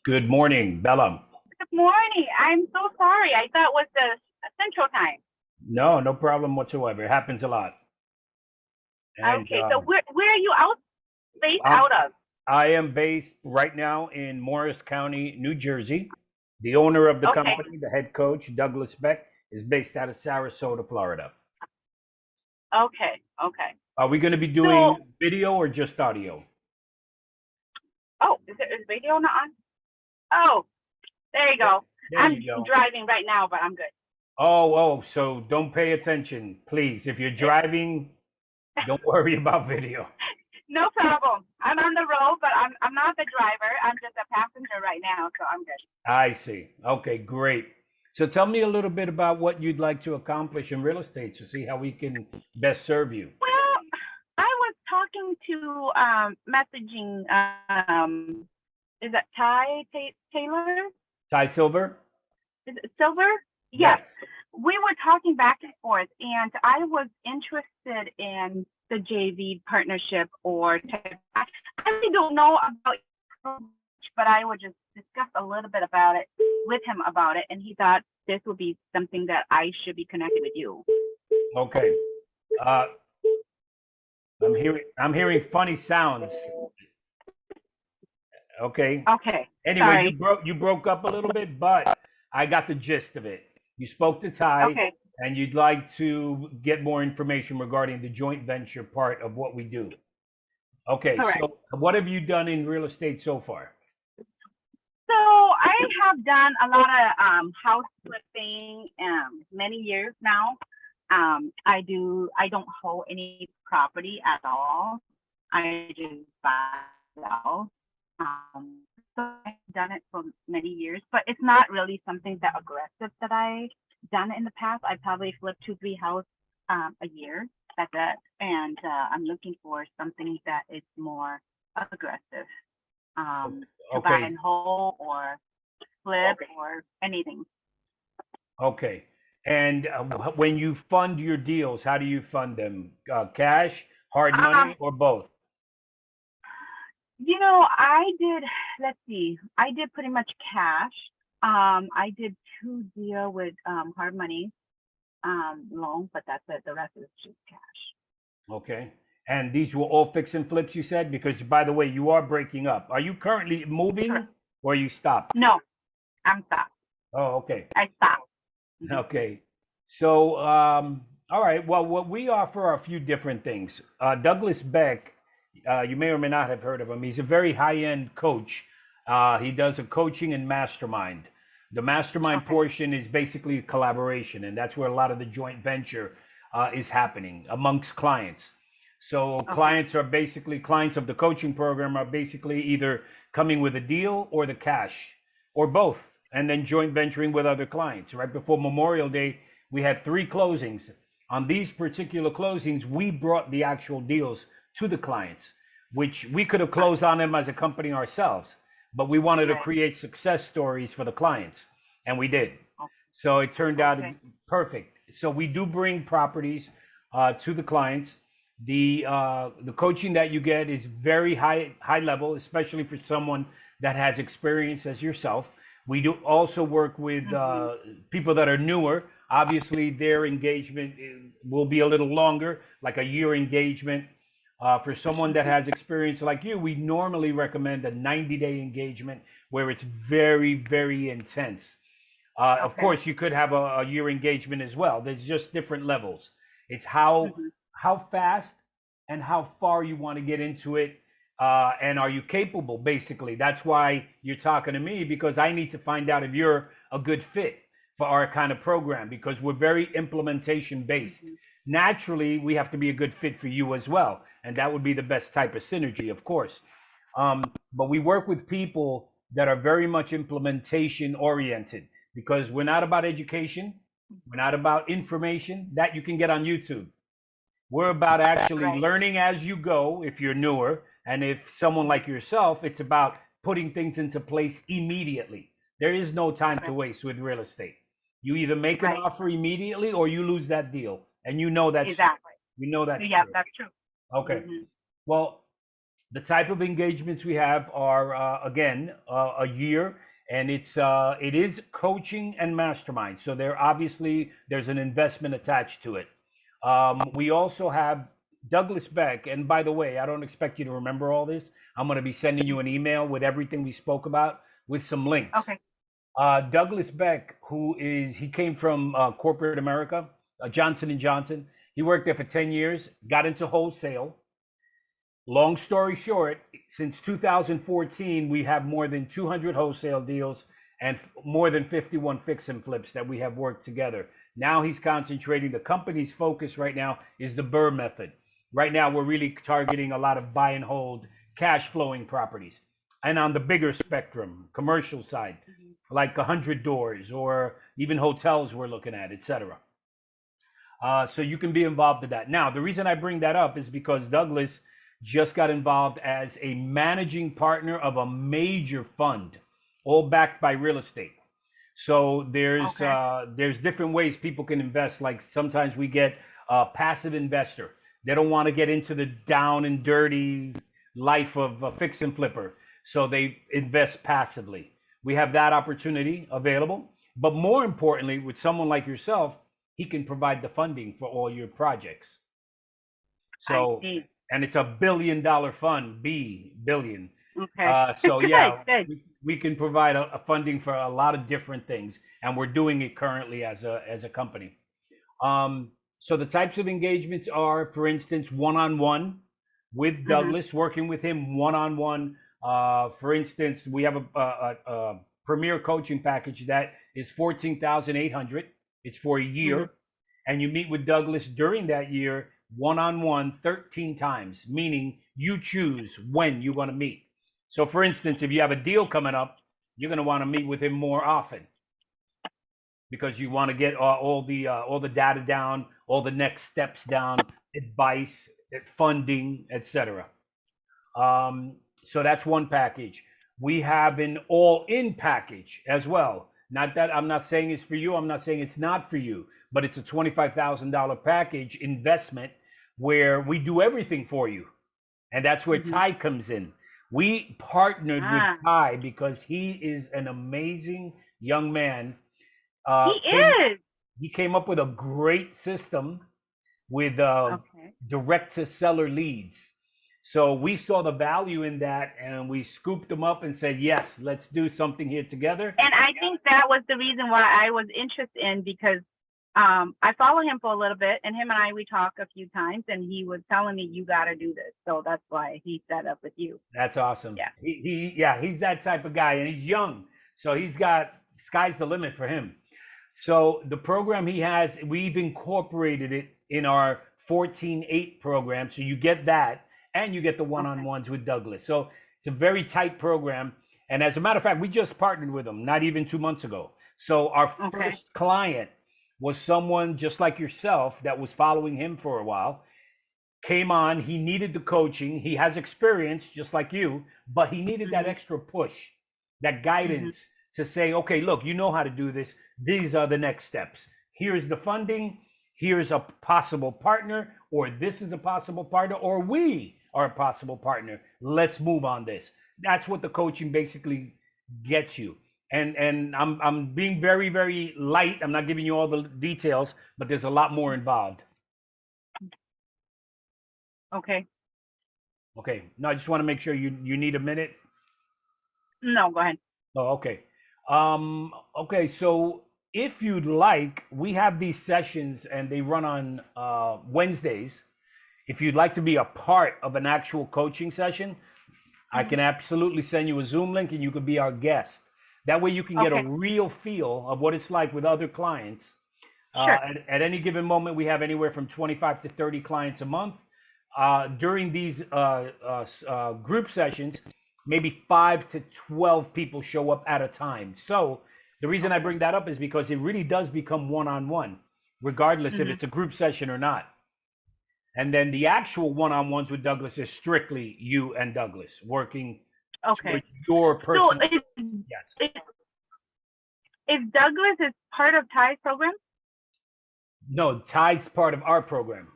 Good morning, Bella. Good morning. I'm so sorry. I thought it was the Central Time. No, no problem whatsoever. It happens a lot. And Okay, so where are you out based I'm, out of? I am based right now in Morris County, New Jersey. The owner of the Okay, company, the head coach, Douglas Beck, is based out of Sarasota, Florida. okay. Are we going to be So, doing video or just audio? oh, is radio not on? Oh, there you go. There I'm you go. driving right now, but I'm good. So don't pay attention, please. If you're driving, don't worry about video. No problem. I'm on the road, but I'm not the driver. I'm just a passenger right now, so I'm good. I see. Okay, great. So tell me a little bit about what you'd like to accomplish in real estate to see how we can best serve you. Well, I was talking to messaging is that Taylor? Ty Silver? Is it Silver? Yes. Yes. We were talking back and forth, and I was interested in the JV partnership or I really don't know about it, but I would just discuss a little bit about it with him about it, and he thought this would be something that I should be connected with you. Okay. Uh, I'm hearing funny sounds. Okay. Okay. Anyway, Sorry. you broke up a little bit, but I got the gist of it. You spoke to Ty, Okay. and you'd like to get more information regarding the joint venture part of what we do. Okay, Correct. so what have you done in real estate so far? So I have done a lot of house flipping many years now. I don't hold any property at all. I just buy it out. So I've done it for many years, but it's not really something that aggressive that I done in the past. I probably flip 2, 3 houses a year. That's it. And I'm looking for something that is more aggressive to buy Okay, and hold or flip or anything. okay. And when you fund your deals, how do you fund them? Cash, hard Um, money, or both? I did, let's see, I did pretty much cash. I did 2 deals with hard money loan, but that's it. The rest is just cash. Okay. And these were all fix and flips, you said? Because, by the way, you are breaking up. Are you currently moving Correct. or you stopped? No, I'm stopped. Oh, okay. I stopped. Hmm. Okay. So, all right. Well, what we offer are a few different things. Douglas Beck, you may or may not have heard of him. He's a very high-end coach. He does a coaching and mastermind. The mastermind Okay. portion is basically a collaboration, and that's where a lot of the joint venture is happening amongst clients. So Okay. clients of the coaching program are basically either coming with a deal or the cash or both, and then joint venturing with other clients. Right before Memorial Day, we had 3 closings. On these particular closings, we brought the actual deals to the clients, which we could have closed on them as a company ourselves, but we wanted to Right. create success stories for the clients, and we did. O- So it turned out Okay. perfect. So we do bring properties to the clients. The coaching that you get is very high level, especially for someone that has experience as yourself. We do also work with Hmm. people that are newer. Obviously, their engagement will be a little longer, like a year engagement. For someone that has experience like you, we normally recommend a 90-day engagement where it's very, very intense. Of Okay. course, you could have a year engagement as well. There's just different levels. It's how fast and how far you want to get into it, and are you capable? Basically, that's why you're talking to me because I need to find out if you're a good fit for our kind of program because we're very implementation based. Hmm. Naturally, we have to be a good fit for you as well, and that would be the best type of synergy, of course. But we work with people that are very much implementation oriented because we're not about education, we're not about information that you can get on YouTube. We're about actually Right. learning as you go if you're newer, and if someone like yourself, it's about putting things into place immediately. There is no time to Right. waste with real estate. You either make an Right. offer immediately or you lose that deal, and you know that's Exactly. you know that's Yeah, true. that's true. Okay. Hmm. Well, The type of engagements we have are again a year, and it is coaching and mastermind. So there's an investment attached to it. We also have Douglas Beck, and by the way, I don't expect you to remember all this. I'm going to be sending you an email with everything we spoke about with some links. Okay. Douglas Beck, he came from corporate America, Johnson and Johnson. He worked there for 10 years, got into wholesale. Long story short, since 2014, we have more than 200 wholesale deals and more than 51 fix and flips that we have worked together. Now he's concentrating. The company's focus right now is the Burr method. Right now, we're really targeting a lot of buy and hold, cash flowing properties. And on the bigger spectrum, commercial side, like 100 doors or even hotels we're looking at, etc. So you can be involved in that. Now, the reason I bring that up is because Douglas just got involved as a managing partner of a major fund, all backed by real estate. So there's different ways people can invest. Like sometimes we get a passive investor. They don't want to get into the down and dirty life of a fix and flipper, so they invest passively. We have that opportunity available. But more importantly, with someone like yourself, he can provide the funding for all your projects. So, and it's $1 billion fund, billion. Okay. So yeah, Good. we can provide a funding for a lot of different things, and we're doing it currently as a company. So the types of engagements are, for instance, one-on-one with Douglas, working with him one-on-one. For instance, we have a premier coaching package that is $14,800. It's for a year, and you meet with Douglas during that year, one-on-one 13 times, meaning you choose when you want to meet. So for instance, if you have a deal coming up, you're going to want to meet with him more often because you want to get all the data down, all the next steps down, advice, funding, etc. So that's one package. We have an all-in package as well. Not that I'm not saying it's for you. I'm not saying it's not for you, but it's a $25,000 package investment where we do everything for you. And that's where Ty comes in. We partnered with Ty because he is an amazing young man. He came up with a great system with direct to seller leads. So we saw the value in that, and we scooped them up and said, yes, let's do something here together. And I think that was the reason why I was interested in, because I follow him for a little bit, and him and we talked a few times, and he was telling me, you got to do this. So that's why he set up with you. That's awesome. Yeah. He's that type of guy, and he's young. So he's got, sky's the limit for him. So the program he has, we've incorporated it in our 14-8 program. So you get that, and you get the one-on-ones with Douglas. So it's a very tight program. And as a matter of fact, we just partnered with him not even 2 months ago. So our first client was someone just like yourself that was following him for a while, came on, he needed the coaching. He has experience just like you, but he needed that extra push, that guidance to say, okay, look, you know how to do this. These are the next steps. Here's the funding. Here's a possible partner, or this is a possible partner, or we are a possible partner. Let's move on this. That's what the coaching basically gets you. And I'm being very, very light. I'm not giving you all the details, but there's a lot more involved. Okay. No, I just want to make sure you need a minute. No, go ahead. Oh, okay. Okay, so if you'd like, we have these sessions and they run on Wednesdays. If you'd like to be a part of an actual coaching session, I can absolutely send you a Zoom link and you could be our guest. That way you can get a real feel of what it's like with other clients. Sure. At any given moment, we have anywhere from 25 to 30 clients a month. During these group sessions, maybe 5 to 12 people show up at a time. So the reason I bring that up is because it really does become one-on-one, regardless if it's a group session or not. And then the actual one-on-ones with Douglas is strictly you and Douglas working with your personal. So is Douglas is part of Ty's program? No, Ty's part of our program.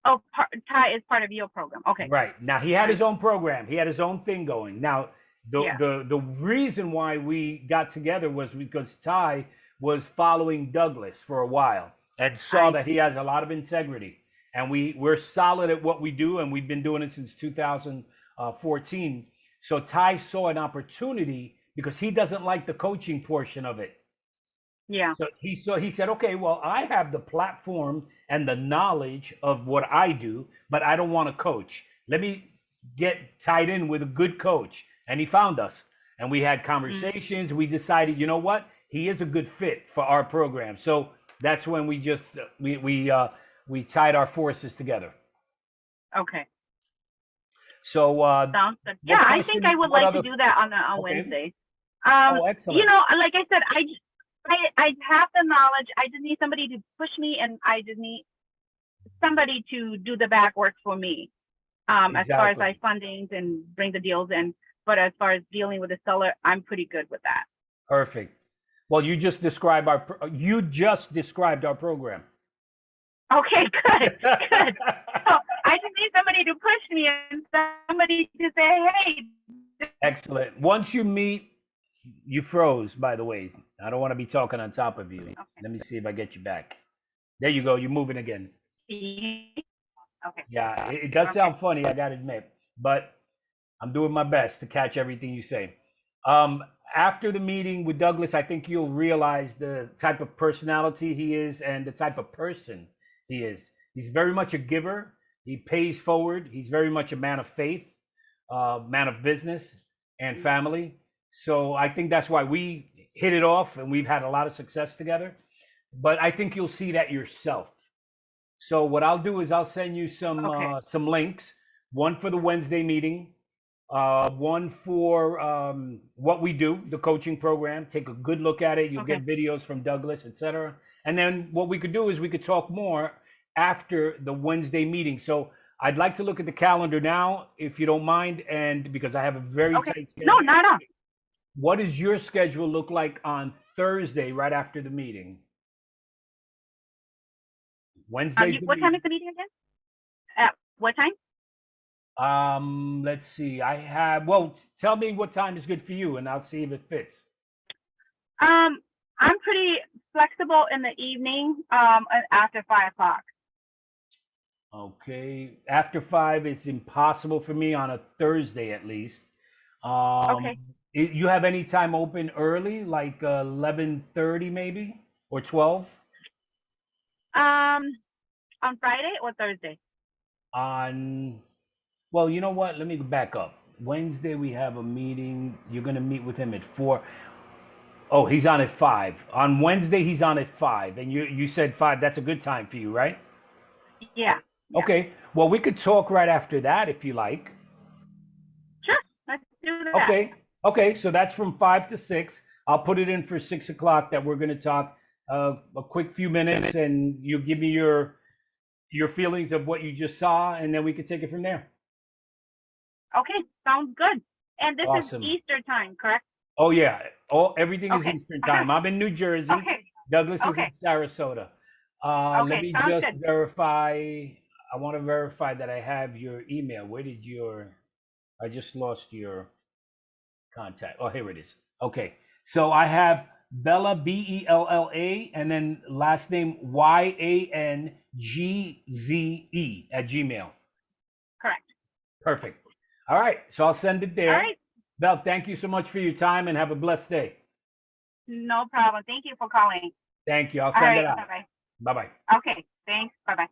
Oh, Ty is part of your program. Okay. Right. Now he had his own program. He had his own thing going. Now Yeah. the reason why we got together was because Ty was following Douglas for a while and saw I that he see. has a lot of integrity. And we're solid at what we do, and we've been doing it since 2014. So Ty saw an opportunity because he doesn't like the coaching portion of it. Yeah. So he said, okay, well, I have the platform and the knowledge of what I do, but I don't want to coach. Let me get tied in with a good coach. And he found us. And we had Mm. conversations. We decided, you know what? He is a good fit for our program. So that's when we just we tied our forces together. Okay. So Sounds good. Yeah, what I think I question? would What like to other? do that on Okay. Wednesday. Oh, You excellent. know, like I said, I have the knowledge. I just need somebody to push me, and I just need somebody to do the back work for me. As far as Exactly. like fundings and bring the deals in, but as far as dealing with the seller, I'm pretty good with that. Perfect. Well, you just described our program. Okay, good, good. So I just need somebody to push me and somebody to say, hey. Excellent. Once you meet, you froze, by the way. I don't want to be talking on top of you. Let me see if I get you back. There you go. You're moving again. Okay. Okay. Yeah, it does Okay. sound funny, I got to admit, but I'm doing my best to catch everything you say. After the meeting with Douglas, I think you'll realize the type of personality he is and the type of person he is. He's very much a giver. He pays forward. He's very much a man of faith, man of business and family. So I think that's why we hit it off and we've had a lot of success together. But I think you'll see that yourself. So what I'll do is I'll send you Okay. some links. One for the Wednesday meeting, one for what we do, the coaching program. Take a good look at it. You'll Okay. get videos from Douglas, etc. And then what we could do is we could talk more after the Wednesday meeting. So I'd like to look at the calendar now, if you don't mind, and because I have a very Okay. tight No, schedule. not on. What does your schedule look like on Thursday, right after the meeting? Wednesday's the What time meeting. is the meeting again? At what time? Let's see. Well, tell me what time is good for you, and I'll see if it fits. I'm pretty flexible in the evening, after 5 o'clock. Okay. After 5, it's impossible for me on a Thursday at least. Um, Okay. you have any time open early, like 11:30 maybe, or 12? On Friday or Thursday? On, well, you know what? Let me back up. Wednesday we have a meeting. You're gonna meet with him at 4. Oh, he's on at 5. On Wednesday he's on at 5, and you said 5. That's a good time for you, right? Yeah. Yeah. Okay. Well, we could talk right after that if you like. Sure. Let's do that. Okay. Okay. So that's from 5 to 6. I'll put it in for 6 o'clock that we're going to talk a quick few minutes, and you give me your feelings of what you just saw, and then we can take it from there. Okay. Sounds good. And this Awesome. is Easter time, correct? Oh yeah. Everything is Okay. Eastern time. I'm in New Jersey. Okay. Douglas is in Okay. Sarasota. Let Okay. me Sounds just good. verify. I want to verify that I have your email. I just lost your contact. Oh, here it is. Okay. So I have Bella, Bella, and then last name Yangze at Gmail. Correct. Perfect. All right. So I'll send it All there. right. Belle, thank you so much for your time and have a blessed day. No problem. Thank you for calling. Thank you. I'll All send it right. out. Bye-bye. Bye bye. Okay. Thanks. Bye-bye.